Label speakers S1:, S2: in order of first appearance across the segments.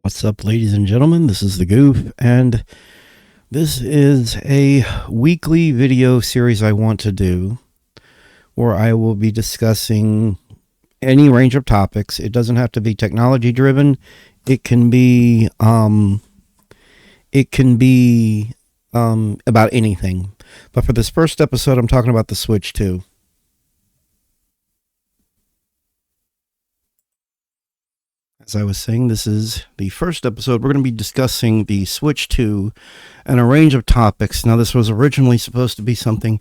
S1: What's up, ladies and gentlemen? This is the Goof, and this is a weekly video series I want to do where I will be discussing any range of topics. It doesn't have to be technology driven. It can be about anything. But for this first episode, I'm talking about the Switch 2. As I was saying, this is the first episode. We're going to be discussing the Switch 2 and a range of topics. Now, this was originally supposed to be something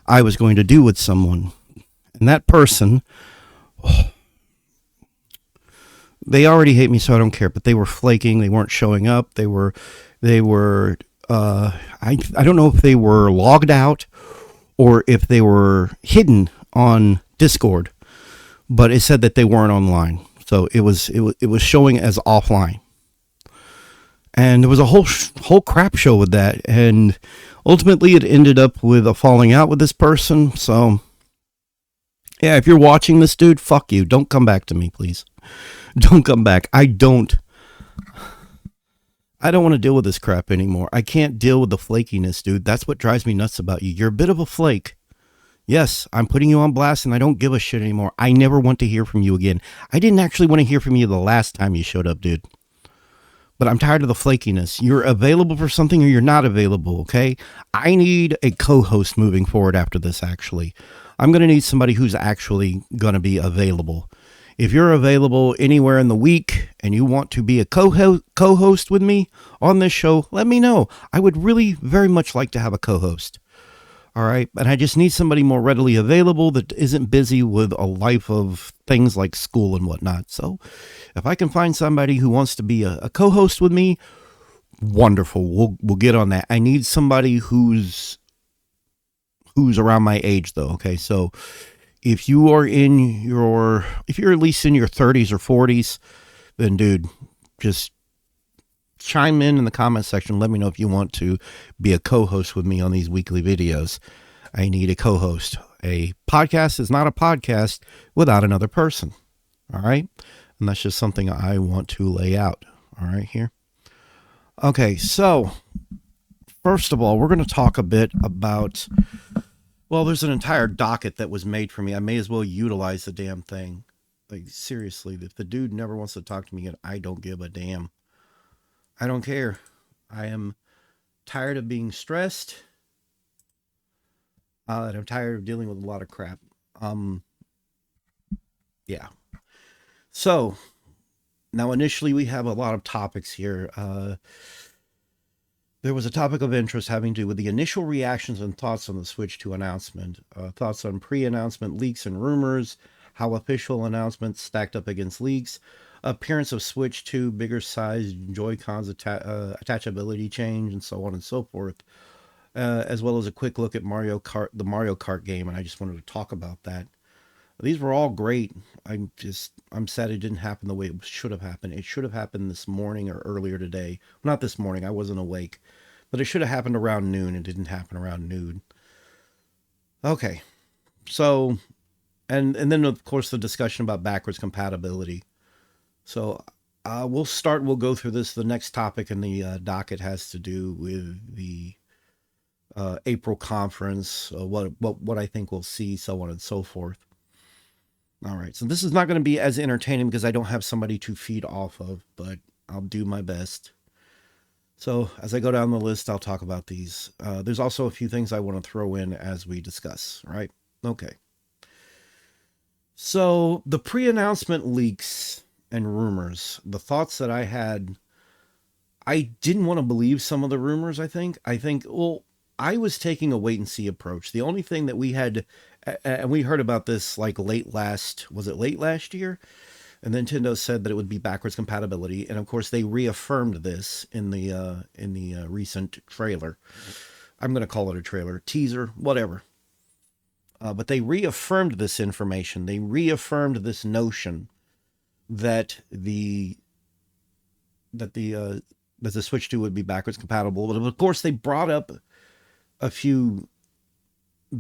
S1: I was going to do with someone. And that person, they already hate me, so I don't care. But they were flaking. They weren't showing up. I don't know if they were logged out or if they were hidden on Discord. But it said that they weren't online. So it was showing as offline, and there was a whole crap show with that, and ultimately it ended up with a falling out with this person. So yeah, if you're watching this, dude, fuck you. Don't come back to me, please. Don't come back. I don't want to deal with this crap anymore. I can't deal with the flakiness, dude. That's what drives me nuts about you. You're a bit of a flake. Yes, I'm putting you on blast, and I don't give a shit anymore. I never want to hear from you again. I didn't actually want to hear from you the last time you showed up, dude. But I'm tired of the flakiness. You're available for something or you're not available, okay? I need a co-host moving forward after this, actually. I'm going to need somebody who's actually going to be available. If you're available anywhere in the week and you want to be a co-host with me on this show, let me know. I would really very much like to have a co-host. All right. And I just need somebody more readily available that isn't busy with a life of things like school and whatnot. So if I can find somebody who wants to be a co-host with me, wonderful. We'll get on that. I need somebody who's around my age though. Okay. So if you are if you're at least in your 30s or 40s, then dude, just chime in the comment section. Let me know if you want to be a co-host with me on these weekly videos. I need a co-host. A podcast is not a podcast without another person. All right. And that's just something I want to lay out. All right here. Okay. So first of all, we're going to talk a bit about, well, there's an entire docket that was made for me. I may as well utilize the damn thing. Like seriously, if the dude never wants to talk to me again, I don't give a damn. I don't care. I am tired of being stressed. And I'm tired of dealing with a lot of crap. Yeah. So, now initially we have a lot of topics here. There was a topic of interest having to do with the initial reactions and thoughts on the Switch 2 announcement. Thoughts on pre-announcement leaks and rumors. How official announcements stacked up against leaks. Appearance of Switch 2, bigger size, Joy-Cons attachability change, and so on and so forth, as well as a quick look at the Mario Kart game, and I just wanted to talk about that. These were all great. I'm sad it didn't happen the way it should have happened. It should have happened this morning or earlier today. Well, not this morning, I wasn't awake, but it should have happened around noon. It didn't happen around noon. Okay, so, and then of course the discussion about backwards compatibility. So we'll go through this. The next topic in the docket has to do with the April conference, what I think we'll see, so on and so forth. All right, so this is not going to be as entertaining because I don't have somebody to feed off of, but I'll do my best. So as I go down the list, I'll talk about these. There's also a few things I want to throw in as we discuss, right? Okay. So the pre-announcement leaks and rumors, the thoughts that I had, I didn't want to believe some of the rumors. I think, well, I was taking a wait and see approach. The only thing that we had, and we heard about this like late last year? And Nintendo said that it would be backwards compatibility. And of course they reaffirmed this in the recent trailer. I'm going to call it a trailer, teaser, whatever. But they reaffirmed this information. They reaffirmed this notion that the Switch 2 would be backwards compatible. But of course, they brought up a few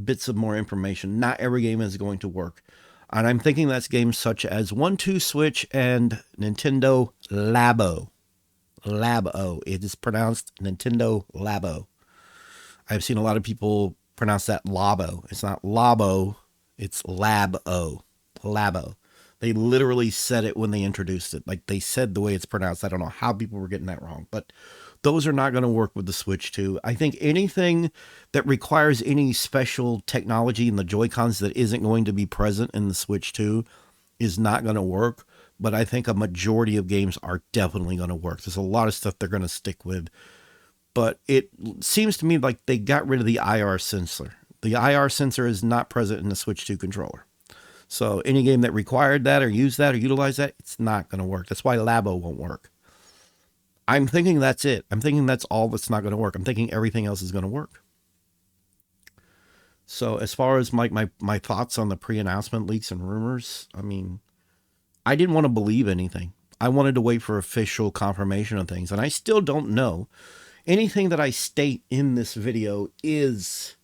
S1: bits of more information. Not every game is going to work. And I'm thinking that's games such as 1-2 Switch and Nintendo Labo. Labo. It is pronounced Nintendo Labo. I've seen a lot of people pronounce that Labo. It's not Labo, it's Labo. Labo. They literally said it when they introduced it. Like they said the way it's pronounced. I don't know how people were getting that wrong, but those are not going to work with the Switch 2. I think anything that requires any special technology in the Joy-Cons that isn't going to be present in the Switch 2 is not going to work. But I think a majority of games are definitely going to work. There's a lot of stuff they're going to stick with. But it seems to me like they got rid of the IR sensor. The IR sensor is not present in the Switch 2 controller. So any game that required that or used that or utilized that, it's not going to work. That's why Labo won't work. I'm thinking that's it. I'm thinking that's all that's not going to work. I'm thinking everything else is going to work. So as far as my thoughts on the pre-announcement leaks and rumors, I mean, I didn't want to believe anything. I wanted to wait for official confirmation of things, and I still don't know. Anything that I state in this video is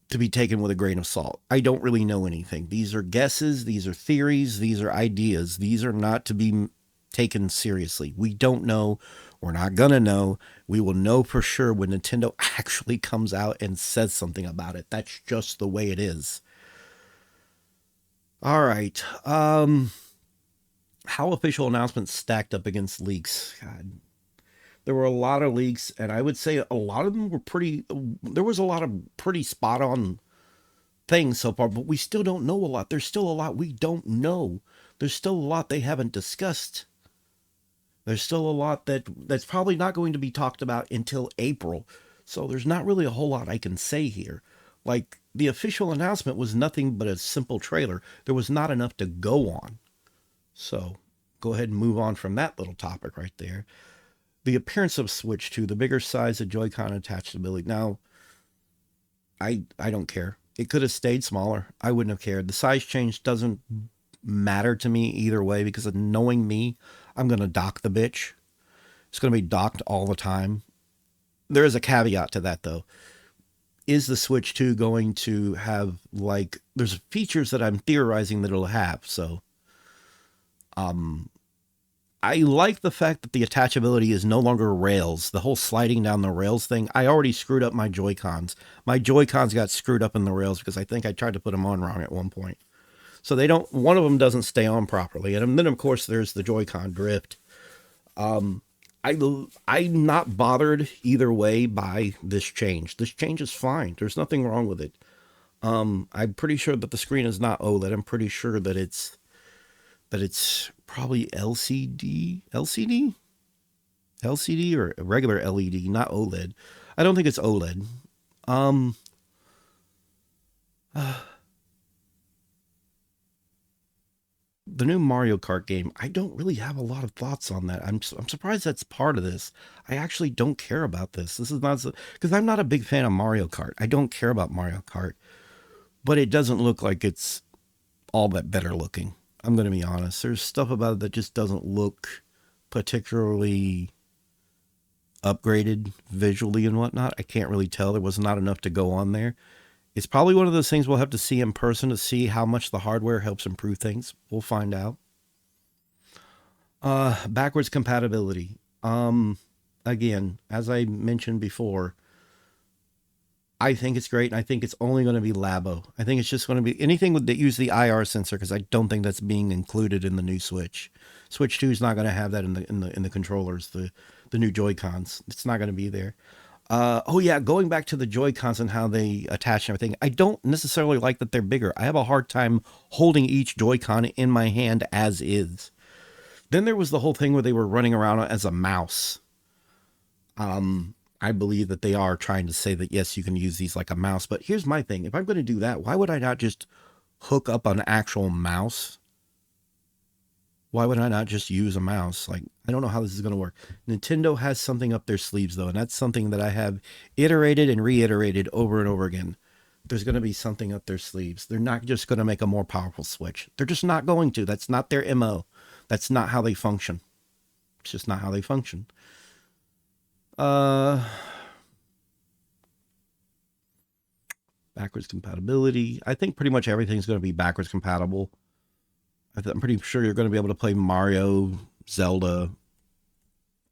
S1: to be taken with a grain of salt. I don't really know anything. These are guesses, these are theories, these are ideas. These are not to be taken seriously. We don't know. We're not gonna know. We will know for sure when Nintendo actually comes out and says something about it. That's just the way it is. All right. How official announcements stacked up against leaks? God. There were a lot of leaks, and I would say a lot of them were pretty, there was a lot of pretty spot on things so far, but we still don't know a lot. There's still a lot we don't know. There's still a lot they haven't discussed. There's still a lot that's probably not going to be talked about until April. So there's not really a whole lot I can say here. Like, the official announcement was nothing but a simple trailer. There was not enough to go on. So go ahead and move on from that little topic right there. The appearance of Switch 2, the bigger size, the Joy-Con attachability. Now, I don't care. It could have stayed smaller. I wouldn't have cared. The size change doesn't matter to me either way, because of knowing me, I'm going to dock the bitch. It's going to be docked all the time. There is a caveat to that, though. Is the Switch 2 going to have, like, there's features that I'm theorizing that it'll have, so I like the fact that the attachability is no longer rails. The whole sliding down the rails thing, I already screwed up my Joy-Cons. My Joy-Cons got screwed up in the rails because I think I tried to put them on wrong at one point. So they don't, one of them doesn't stay on properly. And then, of course, there's the Joy-Con drift. I'm not bothered either way by this change. This change is fine. There's nothing wrong with it. I'm pretty sure that the screen is not OLED. I'm pretty sure that it's probably LCD or regular LED, not OLED. I don't think it's OLED. The new Mario Kart game, I don't really have a lot of thoughts on that. I'm surprised that's part of this. I actually don't care about this. This is not, because I'm not a big fan of Mario Kart. I don't care about Mario Kart, but it doesn't look like it's all that better looking. I'm going to be honest. There's stuff about it that just doesn't look particularly upgraded visually and whatnot. I can't really tell. There was not enough to go on there. It's probably one of those things we'll have to see in person to see how much the hardware helps improve things. We'll find out. Backwards compatibility. Again, as I mentioned before, I think it's great, and I think it's only going to be Labo. I think it's just going to be anything that use the IR sensor, because I don't think that's being included in the new Switch. Switch 2 is not going to have that in the controllers, the new Joy-Cons. It's not going to be there. Oh yeah, going back to the Joy-Cons and how they attach and everything, I don't necessarily like that they're bigger. I have a hard time holding each Joy-Con in my hand as is. Then there was the whole thing where they were running around as a mouse. I believe that they are trying to say that, yes, you can use these like a mouse. But here's my thing. If I'm going to do that, why would I not just hook up an actual mouse? Why would I not just use a mouse? Like, I don't know how this is going to work. Nintendo has something up their sleeves, though, and that's something that I have iterated and reiterated over and over again. There's going to be something up their sleeves. They're not just going to make a more powerful Switch. They're just not going to. That's not their MO. That's not how they function. It's just not how they function. Backwards compatibility. I think pretty much everything's going to be backwards compatible. I'm pretty sure you're going to be able to play Mario Zelda,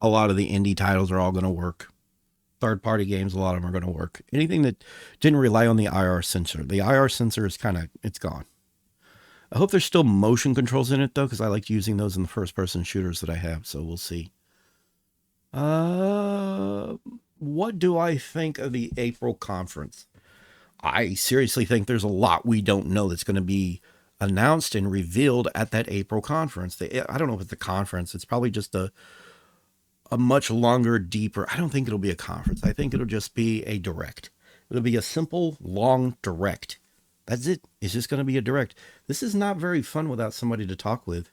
S1: a lot of the indie titles are all going to work. Third party games, a lot of them are going to work. Anything that didn't rely on the IR sensor. The IR sensor is it's gone. I hope there's still motion controls in it though, because I like using those in the first person shooters that I have, so we'll see. What do I think of the April conference? I seriously think there's a lot we don't know that's going to be announced and revealed at that April conference. I don't know if it's a conference. It's probably just a much longer, deeper. I don't think it'll be a conference. I think it'll just be a direct. It'll be a simple, long direct. That's it. It's just going to be a direct. This is not very fun without somebody to talk with.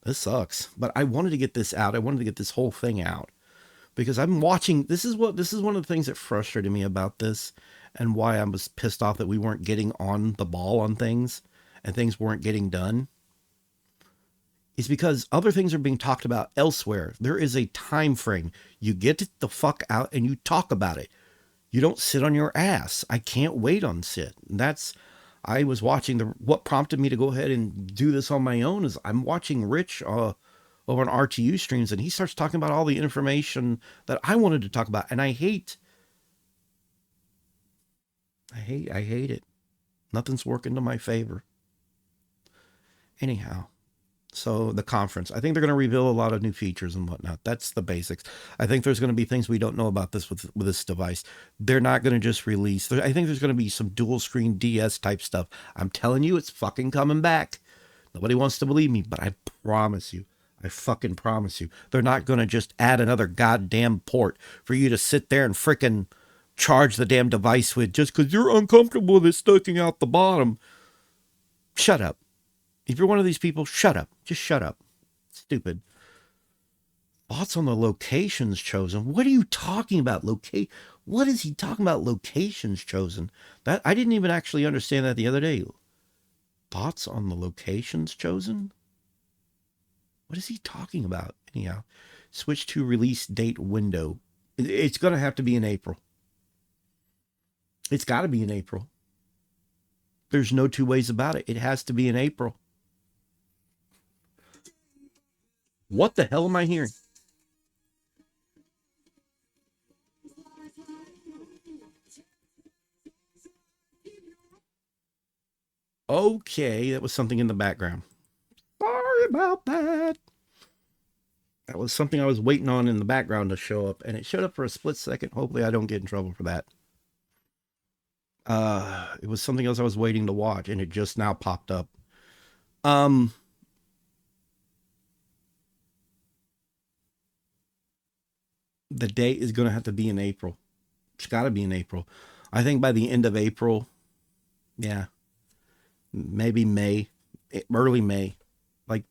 S1: This sucks. But I wanted to get this out. I wanted to get this whole thing out because I'm watching. This is one of the things that frustrated me about this and why I was pissed off that we weren't getting on the ball on things and things weren't getting done. Is because other things are being talked about elsewhere. There is a time frame. You get it the fuck out and you talk about it. You don't sit on your ass. I can't wait on sit. I was watching what prompted me to go ahead and do this on my own is I'm watching Rich over on RTU streams and he starts talking about all the information that I wanted to talk about. And I hate it. Nothing's working to my favor. Anyhow. So the conference, I think they're going to reveal a lot of new features and whatnot. That's the basics. I think there's going to be things we don't know about this with this device. They're not going to just release. I think there's going to be some dual screen DS type stuff. I'm telling you, it's fucking coming back. Nobody wants to believe me, but I promise you, I fucking promise you, they're not going to just add another goddamn port for you to sit there and frickin' charge the damn device with just because you're uncomfortable with it sticking out the bottom. Shut up. If you're one of these people, shut up. Just shut up. Stupid. Thoughts on the locations chosen. What are you talking about? What is he talking about? Locations chosen. That I didn't even actually understand that the other day. Thoughts on the locations chosen? What is he talking about? Anyhow, switch to release date window. It's going to have to be in April. It's got to be in April. There's no two ways about it. It has to be in April. What the hell am I hearing? Okay, that was something in the background. Sorry about that. That was something I was waiting on in the background to show up, and it showed up for a split second. Hopefully I don't get in trouble for that. It was something else I was waiting to watch, and it just now popped up. The date is going to have to be in April. It's got to be in April. I think by the end of April, yeah, maybe May, early May. Like,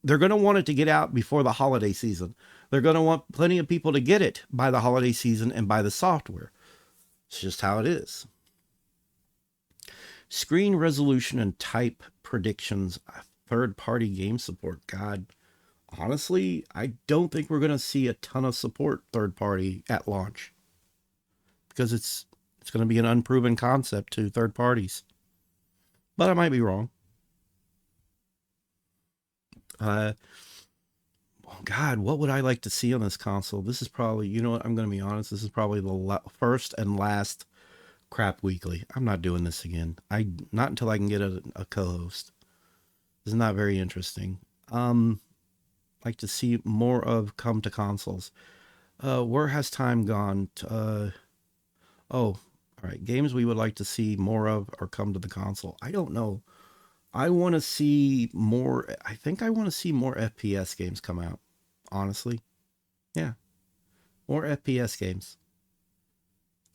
S1: they're going to want it to get out before the holiday season. They're going to want plenty of people to get it by the holiday season and buy the software. It's just how it is. Screen resolution and type predictions, third-party game support. God, honestly, I don't think we're going to see a ton of support third-party at launch because it's going to be an unproven concept to third parties. But I might be wrong. God, what would I like to see on this console? This is probably, you know what, I'm going to be honest, this is probably the first and last Crap Weekly. I'm not doing this again. Not until I can get a co-host. This is not very interesting. Like to see more of come to consoles. Where has time gone? All right. Games we would like to see more of or come to the console. I don't know. I want to see more. I think I want to see more FPS games come out. Honestly. Yeah. More FPS games.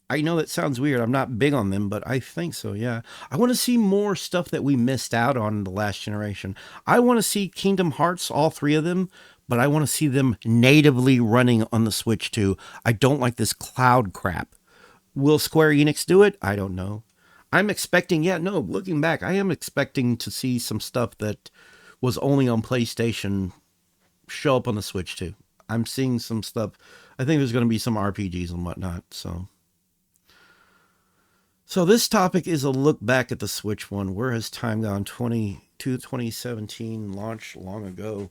S1: I know that sounds weird. I'm not big on them, but I think so, yeah. I want to see more stuff that we missed out on in the last generation. I want to see Kingdom Hearts, all 3 of them, but I want to see them natively running on the Switch too. I don't like this cloud crap. Will Square Enix do it? I don't know. I'm expecting, looking back, I am expecting to see some stuff that was only on PlayStation show up on the Switch too. I'm seeing some stuff. I think there's going to be some RPGs and whatnot, so this topic is a look back at the Switch one. Where has time gone? 2017 launched long ago.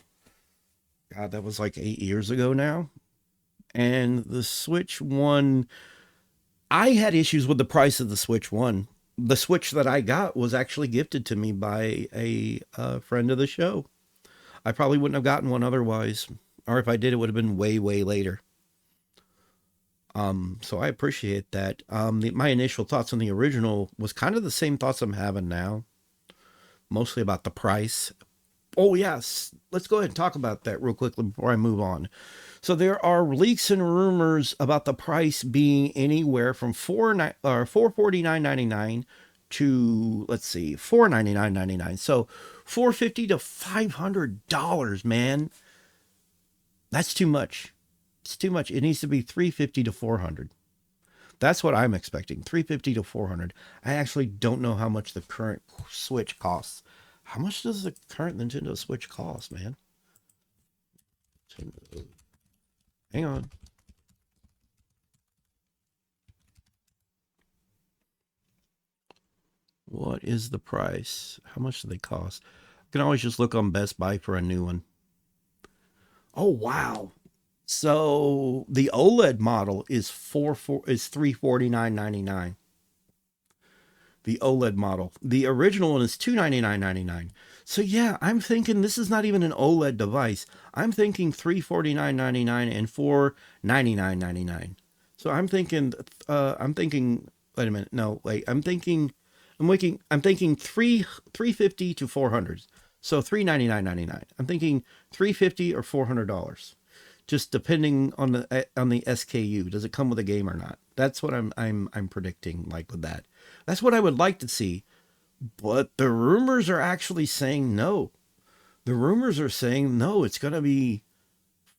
S1: God, that was like 8 years ago now. And the Switch One, I had issues with the price of the Switch One. The Switch that I got was actually gifted to me by a friend of the show. I probably wouldn't have gotten one otherwise, or if I did, it would have been way, way later. So I appreciate that. My initial thoughts on the original was kind of the same thoughts I'm having now, mostly about the price. Oh yes, let's go ahead and talk about that real quickly before I move on. So there are leaks and rumors about the price being anywhere from 449.99 to, let's see, 499.99. So 450 to $500, man. That's too much. It's too much. It needs to be 350 to 400. That's what I'm expecting. 350 to 400. I actually don't know how much the current Switch costs. How much does the current Nintendo Switch cost, man? Hang on. What is the price? How much do they cost? I can always just look on Best Buy for a new one. Oh wow. So the OLED model is 349.99. The OLED model. The original one is 299.99. So yeah, I'm thinking this is not even an OLED device. I'm thinking 349.99 and 499.99. So I'm thinking wait a minute. No, wait. I'm thinking 350 to 400. So 399.99. I'm thinking 350 or $400, just depending on the SKU. Does it come with a game or not? That's what I'm predicting. Like with that, that's what I would like to see. But the rumors are actually saying no. The rumors are saying no. It's gonna be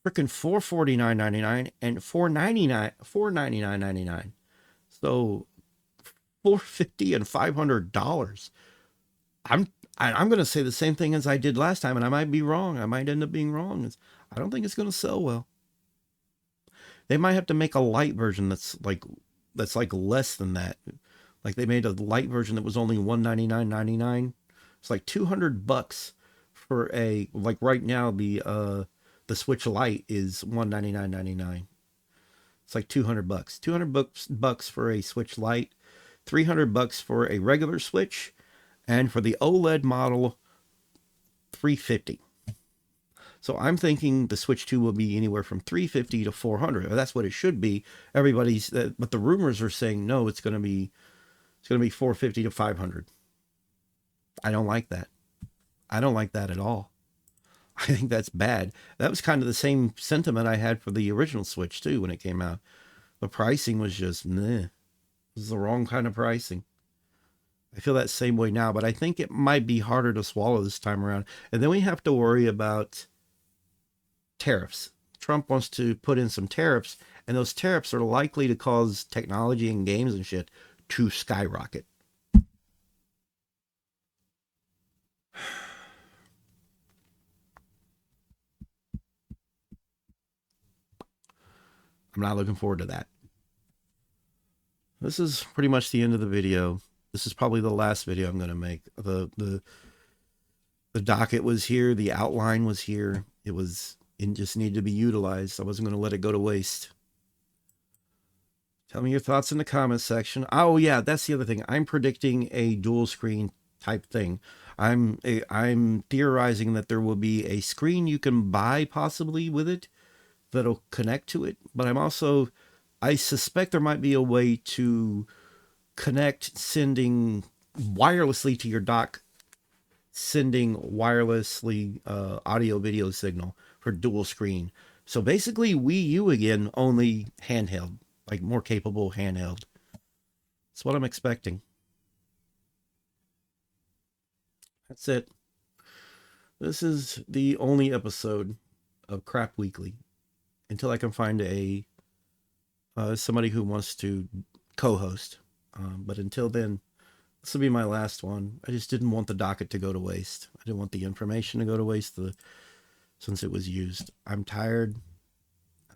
S1: freaking 449.99 and 499.99. So 450 and $500. I'm I'm going to say the same thing as I did last time, and I might be wrong. I might end up being wrong. I don't think it's going to sell well. They might have to make a light version that's like less than that. Like they made a light version that was only $199.99. It's like $200 for a, like right now the Switch Lite is $199.99. It's like $200. $200 for a Switch Lite, $300 for a regular Switch, and for the OLED model, $350. So I'm thinking the Switch 2 will be anywhere from 350 to 400. That's what it should be. But the rumors are saying no, it's going to be 450 to 500. I don't like that. I don't like that at all. I think that's bad. That was kind of the same sentiment I had for the original Switch too when it came out. The pricing was just meh. It was the wrong kind of pricing. I feel that same way now, but I think it might be harder to swallow this time around. And then we have to worry about tariffs. Trump wants to put in some tariffs, and those tariffs are likely to cause technology and games and shit to skyrocket. I'm not looking forward to that. This is pretty much the end of the video. This is probably the last video I'm going to make. The docket was here, the outline was here. It just needed to be utilized. I wasn't going to let it go to waste. Tell me your thoughts in the comments section. Oh yeah, that's the other thing. I'm predicting a dual screen type thing. I'm theorizing that there will be a screen you can buy possibly with it that'll connect to it, but I suspect there might be a way to connect sending wirelessly to your dock, sending wirelessly audio video signal for dual screen. So basically Wii U again, only handheld, like more capable handheld. That's what I'm expecting. That's it. This is the only episode of Crap Weekly until I can find a somebody who wants to co-host. But until then, this will be my last one. I just didn't want the docket to go to waste. I didn't want the information to go to waste since it was used. I'm tired.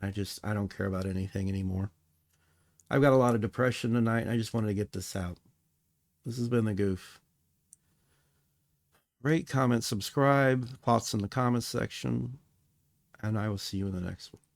S1: I don't care about anything anymore. I've got a lot of depression tonight, and I just wanted to get this out. This has been the Goof. Rate, comment, subscribe. Thoughts in the comments section.
S2: and I will see you in the next one.